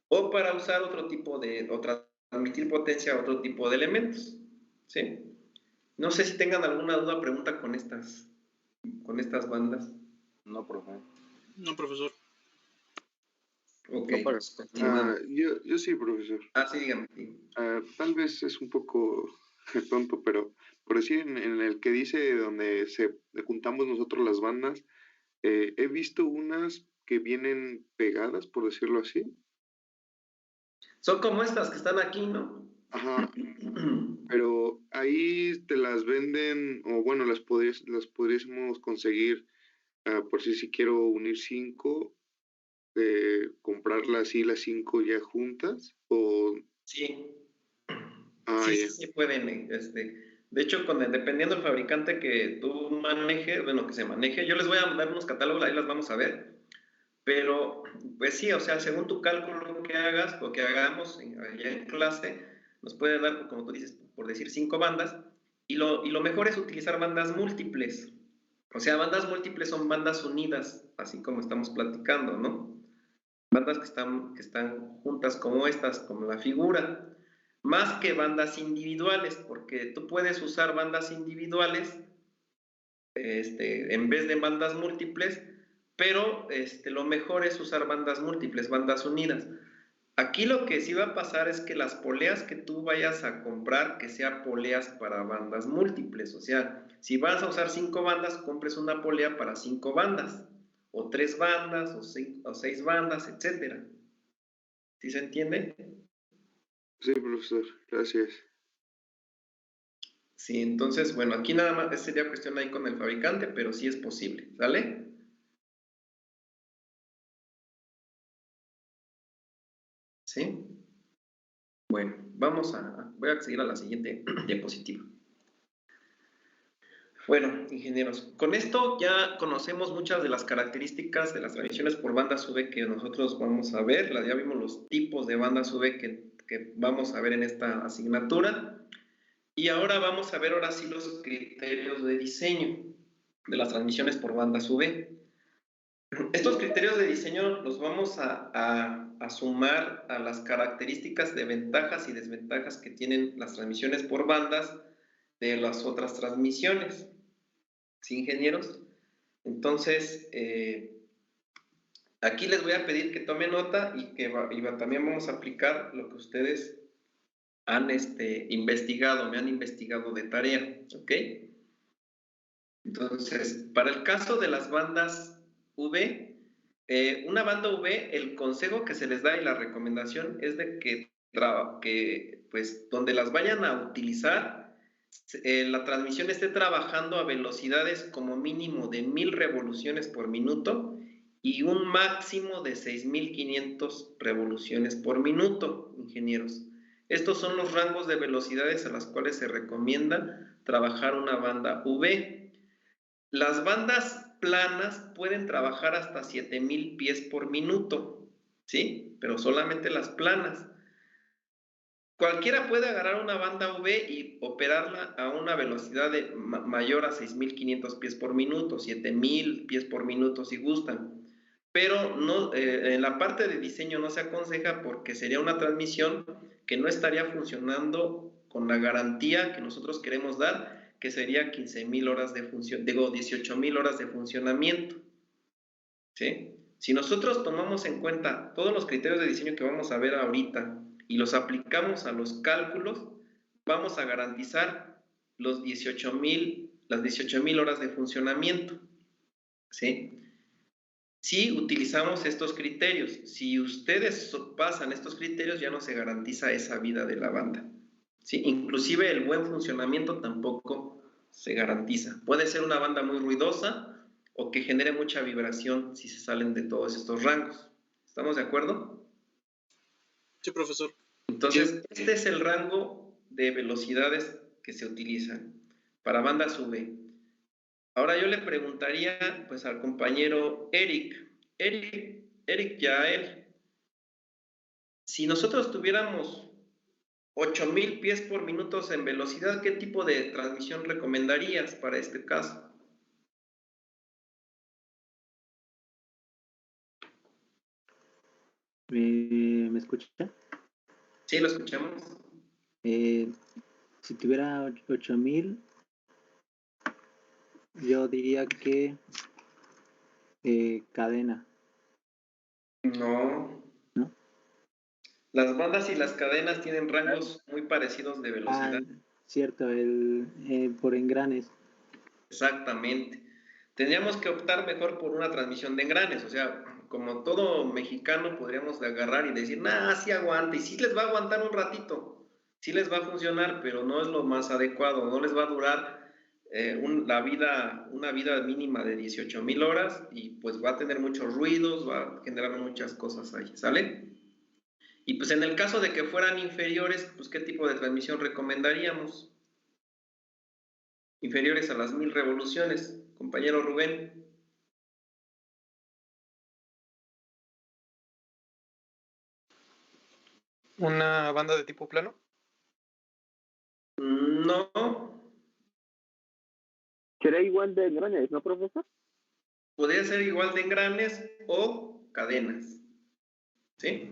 O para usar o transmitir potencia a otro tipo de elementos, ¿sí? No sé si tengan alguna duda o pregunta con estas bandas. No, profe. No, profesor. Ok. Yo sí, profesor. Sí, dígame. Tal vez es un poco tonto, pero por decir en el que dice donde juntamos nosotros las bandas, he visto unas que vienen pegadas, por decirlo así. Son como estas que están aquí, ¿no? Ajá. Pero ahí te las venden, o bueno, las podríamos conseguir por si quiero unir 5, comprarlas así las 5 ya juntas, o... Sí. ya. Sí pueden. De hecho, dependiendo del fabricante que tú manejes, bueno, que se maneje, yo les voy a dar unos catálogos, ahí las vamos a ver. Pero, pues sí, o sea, según tu cálculo que hagas o que hagamos allá en clase, nos puede dar, como tú dices, por decir 5 bandas. Y lo mejor es utilizar bandas múltiples. O sea, bandas múltiples son bandas unidas, así como estamos platicando, ¿no? Bandas que están juntas como estas, como la figura. Más que bandas individuales, porque tú puedes usar bandas individuales en vez de bandas múltiples, pero lo mejor es usar bandas múltiples, bandas unidas. Aquí lo que sí va a pasar es que las poleas que tú vayas a comprar, que sean poleas para bandas múltiples. O sea, si vas a usar 5 bandas, compres una polea para 5 bandas, o 3 bandas, o 6 bandas, etc. ¿Sí se entiende? Sí, profesor, gracias. Sí, entonces, bueno, aquí nada más sería cuestión ahí con el fabricante, pero sí es posible, ¿sale? ¿Sí? Bueno, voy a seguir a la siguiente diapositiva. Bueno, ingenieros, con esto ya conocemos muchas de las características de las transmisiones por bandas UV que nosotros vamos a ver. Ya vimos los tipos de bandas UV que vamos a ver en esta asignatura. Y ahora vamos a ver ahora sí los criterios de diseño de las transmisiones por bandas UV. Estos criterios de diseño los vamos a sumar a las características de ventajas y desventajas que tienen las transmisiones por bandas de las otras transmisiones. ¿Sí, ingenieros? Entonces, aquí les voy a pedir que tomen nota y que también vamos a aplicar lo que ustedes han investigado, me han investigado de tarea, ¿ok? Entonces, para el caso de las bandas V, una banda V, el consejo que se les da y la recomendación es de que pues, donde las vayan a utilizar, la transmisión esté trabajando a velocidades como mínimo de 1000 revoluciones por minuto y un máximo de 6500 revoluciones por minuto, ingenieros. Estos son los rangos de velocidades a las cuales se recomienda trabajar una banda V. Las bandas planas pueden trabajar hasta 7000 pies por minuto, ¿sí? Pero solamente las planas. Cualquiera puede agarrar una banda V y operarla a una velocidad mayor a 6500 pies por minuto, 7000 pies por minuto si gustan. Pero no, en la parte de diseño no se aconseja porque sería una transmisión que no estaría funcionando con la garantía que nosotros queremos dar, que sería 15,000 horas de función, 18,000 horas de funcionamiento. ¿Sí? Si nosotros tomamos en cuenta todos los criterios de diseño que vamos a ver ahorita y los aplicamos a los cálculos, vamos a garantizar las 18,000 horas de funcionamiento. ¿Sí? si utilizamos estos criterios. Si ustedes pasan estos criterios, ya no se garantiza esa vida de la banda. ¿Sí? Inclusive el buen funcionamiento tampoco se garantiza. Puede ser una banda muy ruidosa o que genere mucha vibración si se salen de todos estos rangos. ¿Estamos de acuerdo? Sí, profesor. Entonces, este es el rango de velocidades que se utilizan para bandas UV. Ahora yo le preguntaría pues al compañero Eric Yael, si nosotros tuviéramos 8000 pies por minuto en velocidad, ¿qué tipo de transmisión recomendarías para este caso? ¿Me escucha? Sí, lo escuchamos. Si tuviera 8000, yo diría que cadena. No. ¿No? Las bandas y las cadenas tienen rangos muy parecidos de velocidad. Cierto, por engranes. Exactamente. Tendríamos que optar mejor por una transmisión de engranes, o sea, como todo mexicano podríamos agarrar y decir, nah, sí aguanta, y sí les va a aguantar un ratito, sí les va a funcionar, pero no es lo más adecuado, no les va a durar una vida mínima de 18,000 horas y pues va a tener muchos ruidos, va a generar muchas cosas ahí, ¿sale? Y pues en el caso de que fueran inferiores, pues ¿qué tipo de transmisión recomendaríamos? Inferiores a las 1000 revoluciones, compañero Rubén. ¿Una banda de tipo plano? No, ¿Será igual de engranes, no, profesor? podría ser igual de engranes o cadenas, ¿sí?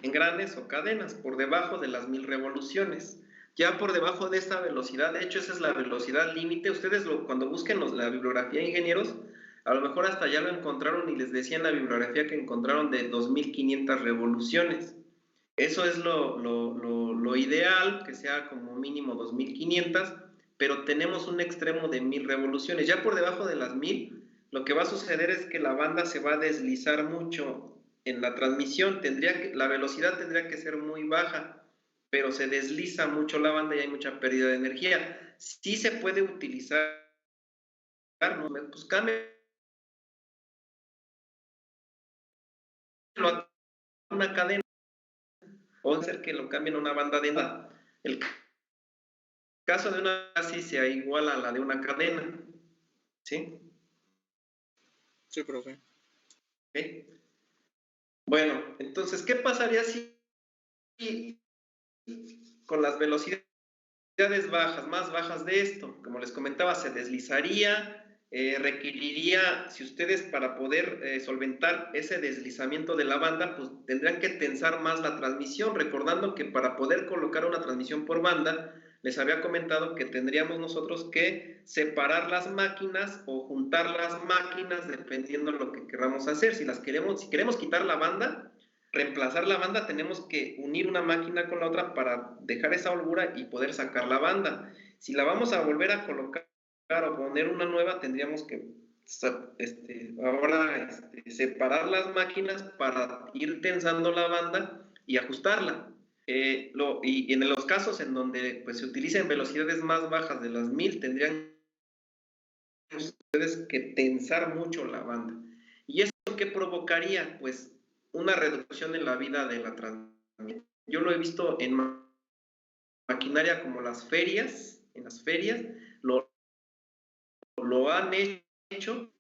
Engranes o cadenas, por debajo de las 1000 revoluciones. Ya por debajo de esta velocidad, de hecho esa es la velocidad límite, ustedes cuando busquen la bibliografía de ingenieros, a lo mejor hasta ya lo encontraron y les decían la bibliografía que encontraron de 2500 revoluciones. Eso es lo ideal, que sea como mínimo 2500, pero tenemos un extremo de 1000 revoluciones. Ya por debajo de las 1000, lo que va a suceder es que la banda se va a deslizar mucho en la transmisión. La velocidad tendría que ser muy baja, pero se desliza mucho la banda y hay mucha pérdida de energía. Sí se puede utilizar, ¿no? Pues cambia a una cadena o hacer que lo cambien a una banda de nada. El caso de una casi se iguala a la de una cadena, ¿sí? Sí, profe. ¿Okay? Bueno, entonces, ¿qué pasaría si con las velocidades bajas, más bajas de esto? Como les comentaba, se deslizaría, requeriría, si ustedes para poder solventar ese deslizamiento de la banda, pues tendrían que tensar más la transmisión, recordando que para poder colocar una transmisión por banda, les había comentado que tendríamos nosotros que separar las máquinas o juntar las máquinas dependiendo de lo que queramos hacer. Si queremos quitar la banda, reemplazar la banda, tenemos que unir una máquina con la otra para dejar esa holgura y poder sacar la banda. Si la vamos a volver a colocar o poner una nueva, tendríamos que ahora separar las máquinas para ir tensando la banda y ajustarla. Y en los casos en donde pues, se utilicen velocidades más bajas de las 1000, tendrían ustedes que tensar mucho la banda. ¿Y eso qué provocaría? Pues una reducción en la vida de la transmisión. Yo lo he visto en maquinaria como las ferias, en las ferias lo han hecho,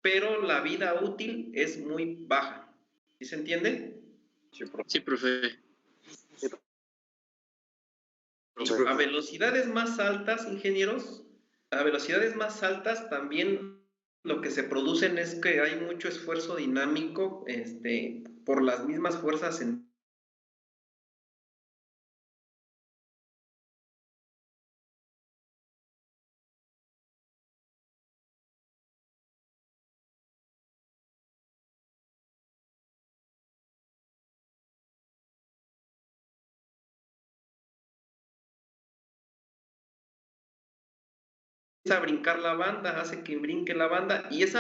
pero la vida útil es muy baja. ¿Sí se entiende? Sí, profe. A velocidades más altas, ingenieros, a velocidades más altas también lo que se producen es que hay mucho esfuerzo dinámico por las mismas fuerzas a brincar la banda, hace que brinque la banda y ese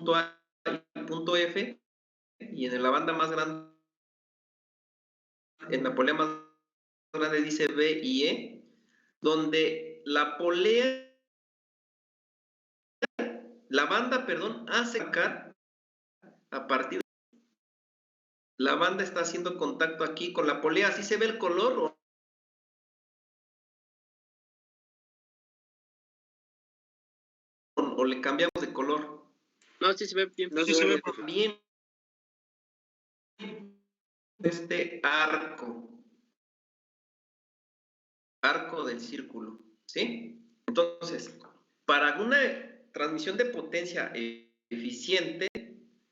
punto A y punto F, y en la banda más grande, en la polea más grande dice B y E, donde la banda, hace sacar a partir de la banda está haciendo contacto aquí con la polea. ¿Así se ve el color o le cambiamos de color? No, sí se ve bien. No, sí se ve, profe. Bien, este arco del círculo, ¿sí? Entonces, para una transmisión de potencia eficiente,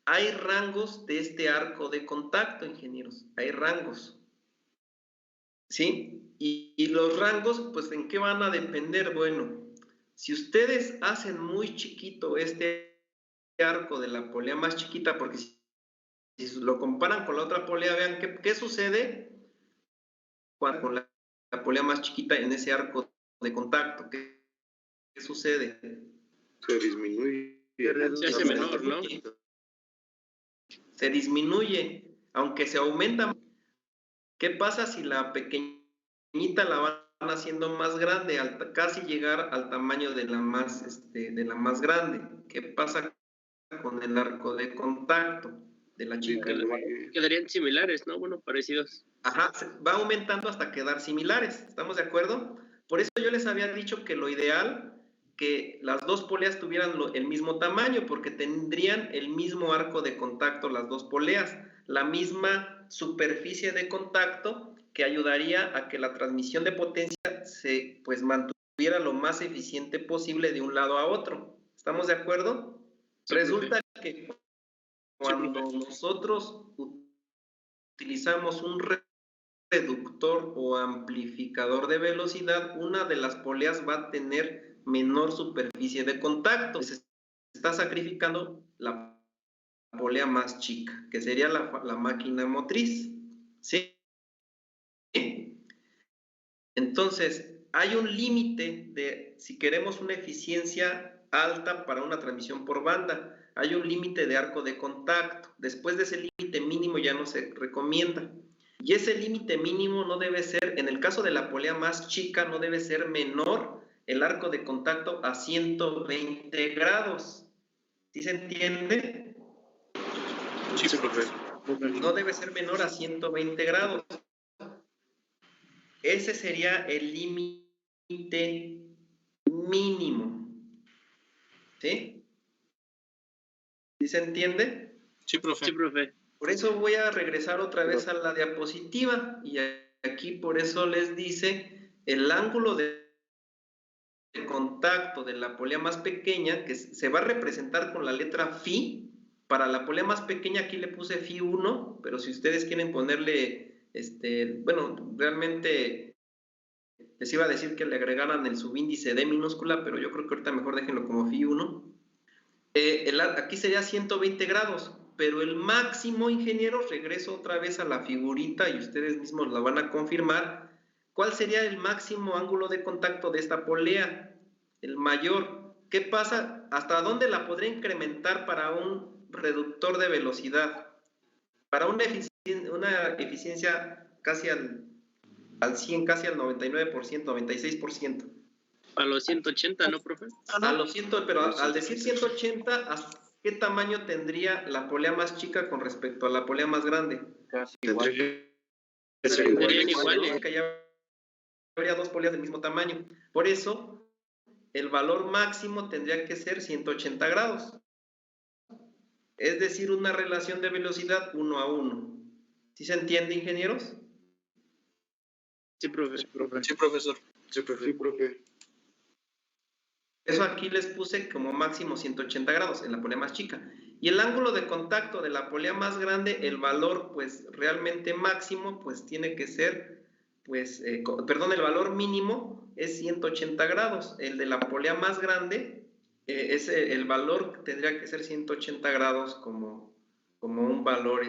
hay rangos de este arco de contacto, ingenieros, hay rangos, ¿sí? Y los rangos, pues, ¿en qué van a depender? Bueno, si ustedes hacen muy chiquito este arco de la polea más chiquita, porque si lo comparan con la otra polea, vean qué sucede con la polea más chiquita en ese arco de contacto. ¿Qué sucede? Se disminuye. Se hace menor, ¿no? Se disminuye, aunque se aumenta. ¿Qué pasa si la pequeñita la van haciendo más grande, casi llegar al tamaño de la más grande? ¿Qué pasa con el arco de contacto de la chica? Quedarían similares, ¿no? Bueno, parecidos. Ajá, va aumentando hasta quedar similares, ¿estamos de acuerdo? Por eso yo les había dicho que lo ideal que las dos poleas tuvieran el mismo tamaño, porque tendrían el mismo arco de contacto las dos poleas, la misma superficie de contacto que ayudaría a que la transmisión de potencia se pues mantuviera lo más eficiente posible de un lado a otro. ¿Estamos de acuerdo? Sí, Resulta que cuando nosotros utilizamos un reductor o amplificador de velocidad, una de las poleas va a tener menor superficie de contacto. Se está sacrificando la polea más chica, que sería la máquina motriz, ¿sí? Entonces, hay un límite de, si queremos una eficiencia alta para una transmisión por banda, hay un límite de arco de contacto. Después de ese límite mínimo ya no se recomienda. Y ese límite mínimo no debe ser, en el caso de la polea más chica, no debe ser menor el arco de contacto a 120 grados. ¿Sí se entiende? Sí, profe. No debe ser menor a 120 grados. Ese sería el límite mínimo. ¿Sí? ¿Sí se entiende? Sí, profe. Sí, profe. Por eso voy a regresar otra vez a la diapositiva y aquí por eso les dice el ángulo de contacto de la polea más pequeña, que se va a representar con la letra Φ. Para la polea más pequeña aquí le puse Φ1, pero si ustedes quieren ponerle, bueno, realmente les iba a decir que le agregaran el subíndice D minúscula, pero yo creo que ahorita mejor déjenlo como Φ1. Aquí sería 120 grados, pero el máximo, ingenieros, regreso otra vez a la figurita y ustedes mismos la van a confirmar. ¿Cuál sería el máximo ángulo de contacto de esta polea? El mayor. ¿Qué pasa? ¿Hasta dónde la podría incrementar para un reductor de velocidad? Para una eficiencia casi al 100, casi al 99%, 96%. A los 180, ¿no, profe? A los 100, pero al decir 180, ¿hasta qué tamaño tendría la polea más chica con respecto a la polea más grande? Casi igual. Serían iguales. Porque ya habría dos poleas del mismo tamaño. Por eso, el valor máximo tendría que ser 180 grados. Es decir, una relación de velocidad 1 a 1. ¿Sí se entiende, ingenieros? Sí, profe. Sí, profesor. Sí, profe. Sí, profe. Eso aquí les puse como máximo 180 grados en la polea más chica. Y el ángulo de contacto de la polea más grande, el valor pues realmente máximo pues tiene que ser, el valor mínimo es 180 grados. El de la polea más grande, el valor tendría que ser 180 grados como un valor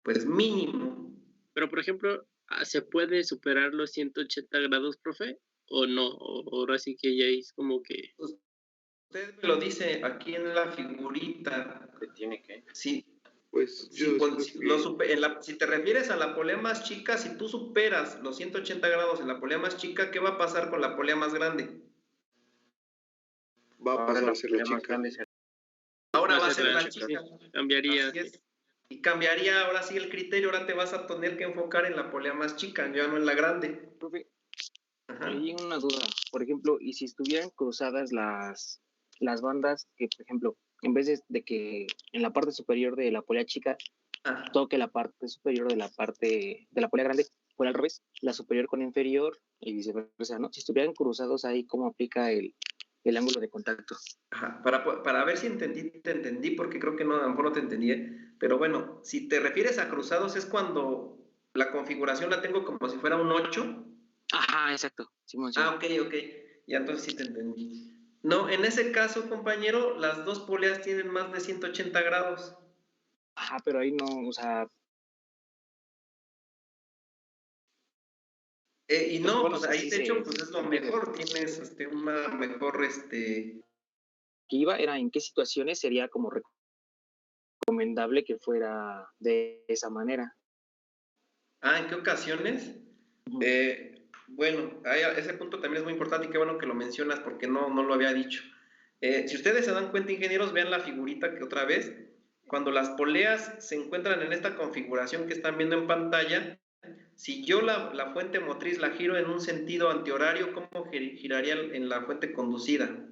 pues mínimo. Pero, por ejemplo, ¿se puede superar los 180 grados, profe? ¿O no? O ahora sí que ya es como que... Usted me lo dice aquí en la figurita. ¿Te tiene que? Sí. Pues Si, yo pues, siento que si te refieres a la polea más chica, si tú superas los 180 grados en la polea más chica, ¿qué va a pasar con la polea más grande? va a Ahora pasar la a ser la polea más chica. grande será Ahora va a Va a ser ser la la chica. chica. Cambiaría. Así es. Y cambiaría ahora sí el criterio, ahora te vas a tener que enfocar en la polea más chica, ya no en la grande. Profe, Ajá. hay una duda. Por ejemplo, ¿y si estuvieran cruzadas las bandas que, por ejemplo, en vez de que en la parte superior de la polea chica Ah, toque la parte superior de la parte de la polea grande, fuera al revés, la superior con inferior y viceversa, ¿no? Si estuvieran cruzados ahí, ¿cómo aplica el ángulo de contacto? ajá. Para ver si te entendí, porque creo que no, a lo mejor no te entendí, pero bueno, si te refieres a cruzados es cuando la configuración la tengo como si fuera un 8. Ajá, exacto. Simón, Ah, ok. Ya entonces sí te entendí. No, en ese caso, compañero, las dos poleas tienen más de 180 grados. Ajá, pero ahí no, o sea, Y pues no, bueno, pues o sea, ahí sí de hecho, se pues es lo entiende. mejor, tienes una mejor, Que iba era en qué situaciones sería como recomendable que fuera de esa manera. ¿en qué ocasiones? Ujú. Bueno, ese punto también es muy importante y qué bueno que lo mencionas porque no lo había dicho. Si ustedes se dan cuenta, ingenieros, vean la figurita que otra vez, cuando las poleas se encuentran en esta configuración que están viendo en pantalla, si yo la fuente motriz la giro en un sentido antihorario, ¿cómo giraría en la fuente conducida?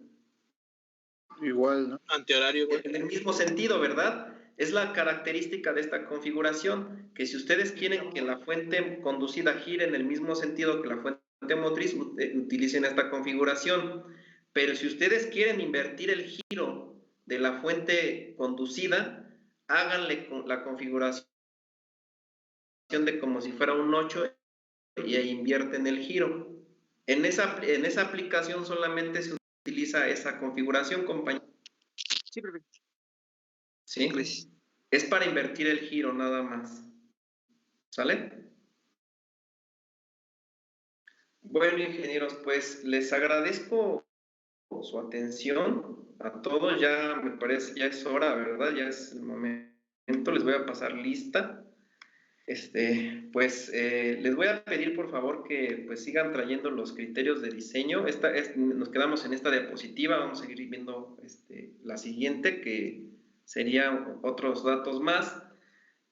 Igual, ¿no? Antihorario, igual. En el mismo sentido, ¿verdad? Es la característica de esta configuración, que si ustedes quieren que la fuente conducida gire en el mismo sentido que la fuente motriz, utilicen esta configuración. Pero si ustedes quieren invertir el giro de la fuente conducida, háganle la configuración de como si fuera un 8 y ahí invierten el giro. En esa aplicación solamente se utiliza esa configuración, compañero. Sí, perfecto. ¿Sí? Gracias. Es para invertir el giro nada más. ¿Sale? Bueno, ingenieros, pues les agradezco su atención a todos. Ya me parece, ya es hora, ¿verdad? Ya es el momento. Les voy a pasar lista. Les voy a pedir por favor que pues sigan trayendo los criterios de diseño. Nos quedamos en esta diapositiva, vamos a seguir viendo la siguiente, que serían otros datos más.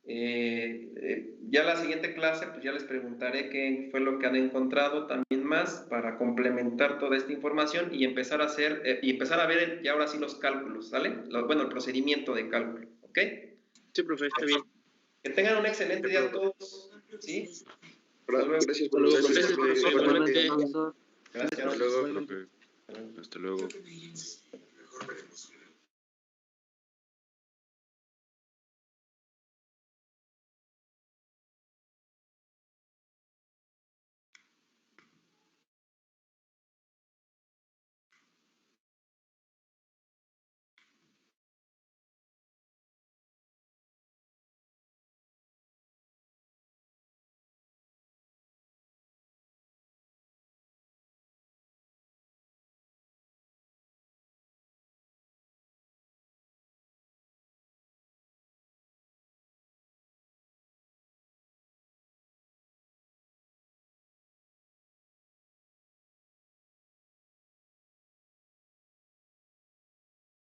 Ya la siguiente clase, pues ya les preguntaré qué fue lo que han encontrado también más para complementar toda esta información y empezar a ver ya ahora sí los cálculos, ¿sale? El procedimiento de cálculo, ¿ok? Sí, profe, está bien. Que tengan un excelente día a todos, ¿sí? Hasta luego. Gracias por Gracias, profe. Igualmente. Gracias. Hasta luego. Profe. Hasta luego. Mejor veremos.